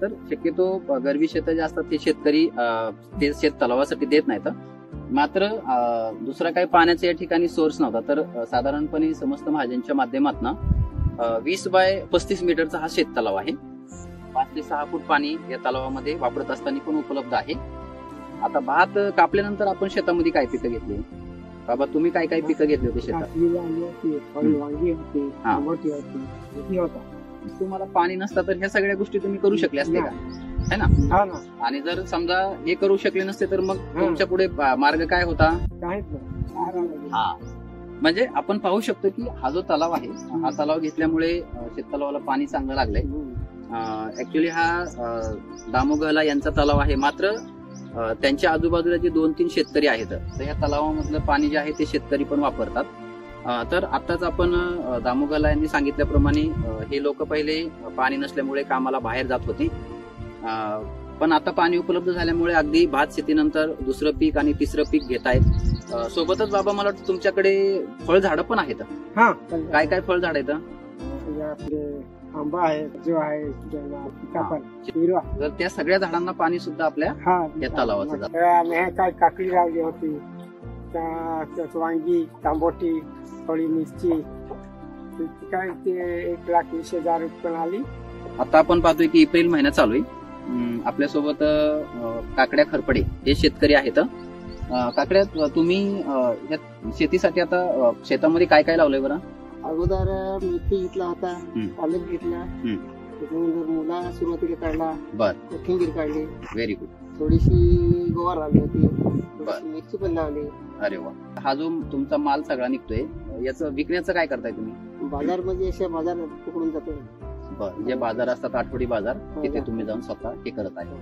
तर शक्यतो गरवी शेतं जे असतात ते शेतकरी ते शेत तलावासाठी देत नाहीत. मात्र दुसरा काही पाण्याचा या ठिकाणी सोर्स नव्हता, तर साधारणपणे समस्त महाजनच्या माध्यमातून 20 बाय 35 मीटरचा हा शेत तलाव आहे. 5 ते 6 फूट पाणी या तलावामध्ये वापरत असताना पण उपलब्ध आहे. आता भात कापल्यानंतर आपण शेतामध्ये काय पिकं घेतली बाबा? तुम्ही काय काय पिकं घेतली होती शेतात? तुम्हाला पाणी नसतं तर ह्या सगळ्या गोष्टी तुम्ही करू शकले असते का, है ना? आणि जर समजा हे करू शकले नसते तर मग तुमच्या पुढे मार्ग काय होता? हा, म्हणजे आपण पाहू शकतो की हा जो तलाव आहे, हा तलाव घेतल्यामुळे शेततलावाला पाणी चांगलं लागलंय. ऍक्च्युली हा दामोगहला यांचा तलाव आहे, मात्र त्यांच्या आजूबाजूला जे 2-3 शेतकरी आहेत, तर या तलावामधलं पाणी जे आहे ते शेतकरी पण वापरतात. तर आताच आपण दामोगहला यांनी सांगितल्याप्रमाणे हे लोक पहिले पाणी नसल्यामुळे कामाला बाहेर जात होते, पण आता पाणी उपलब्ध झाल्यामुळे अगदी भात शेतीनंतर दुसरं पीक आणि तिसरं पीक घेत आहेत. सोबतच बाबा मला वाटतं तुमच्याकडे फळझाडं पण आहेत. काय काय फळझाड आहेत? आंबा आहे, जो आहे, तर त्या सगळ्या झाडांना पाणी सुद्धा आपल्या या तलावाचं जातं. काय काकडी लावली होती, वांगी, तांबोटी, थोडी मिरची, काय ते 1,20,000 रुपये आली. आता आपण पाहतोय की एप्रिल महिना चालू आहे. आपल्यासोबत काकड्या खरपडे हे शेतकरी आहेत. काकड्या, तुम्ही शेतीसाठी आता शेतामध्ये काय काय लावलंय बरं? अगोदर मेथी घेतला होता, पालक घेतला, त्याच्यानंतर मुला सुरुवातीला काढला, कोथिंबीर काढली, व्हेरी गुड. थोडीशी गोवार लावली होती, मिरची पण लावली. अरे वा. हा जो तुमचा माल सगळा निघतोय, याचं विकण्याचं काय करताय तुम्ही? बाजारमध्ये असे बाजार पकडून जातो. बरं, जे बाजार असतात आठवडी बाजार, तिथे तुम्ही जाऊन स्वतः हे करत आहे,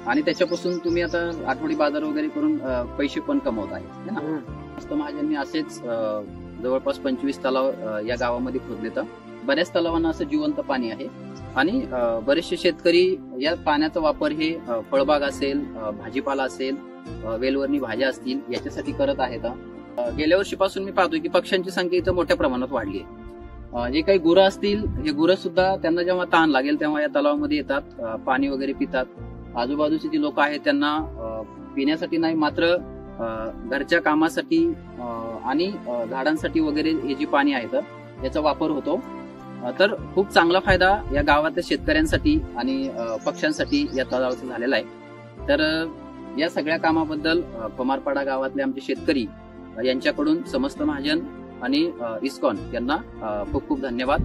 आणि त्याच्यापासून तुम्ही आता आठवडी बाजार वगैरे करून पैसे पण कमवत आहे ना? मस्त महाजननी असेच जवळपास 25 तलाव या गावामध्ये खोदलेत. बऱ्याच तलावांना असं जिवंत पाणी आहे, आणि बरेचसे शेतकरी या पाण्याचा वापर हे फळबाग असेल, भाजीपाला असेल, वेलवर्णी भाज्या असतील, याच्यासाठी करत आहेत. गेल्या वर्षीपासून मी पाहतोय की पक्ष्यांची संख्या इथं मोठ्या प्रमाणात वाढली आहे. जे काही गुरं असतील, हे गुरं सुद्धा त्यांना जेव्हा तहान लागेल तेव्हा या तलावामध्ये येतात, पाणी वगैरे पितात. आजूबाजूचे जे लोक आहेत त्यांना पिण्यासाठी नाही, मात्र घरच्या कामासाठी आणि झाडांसाठी वगैरे हे जे पाणी आहे याचा वापर होतो. तर खूप चांगला फायदा या गावातल्या शेतकऱ्यांसाठी आणि पक्ष्यांसाठी या तलावाचा झालेला आहे. तर या सगळ्या कामाबद्दल कुमारपाडा गावातले आमचे शेतकरी यांच्याकडून समस्त महाजन आणि इस्कॉन यांना खूप खूप धन्यवाद.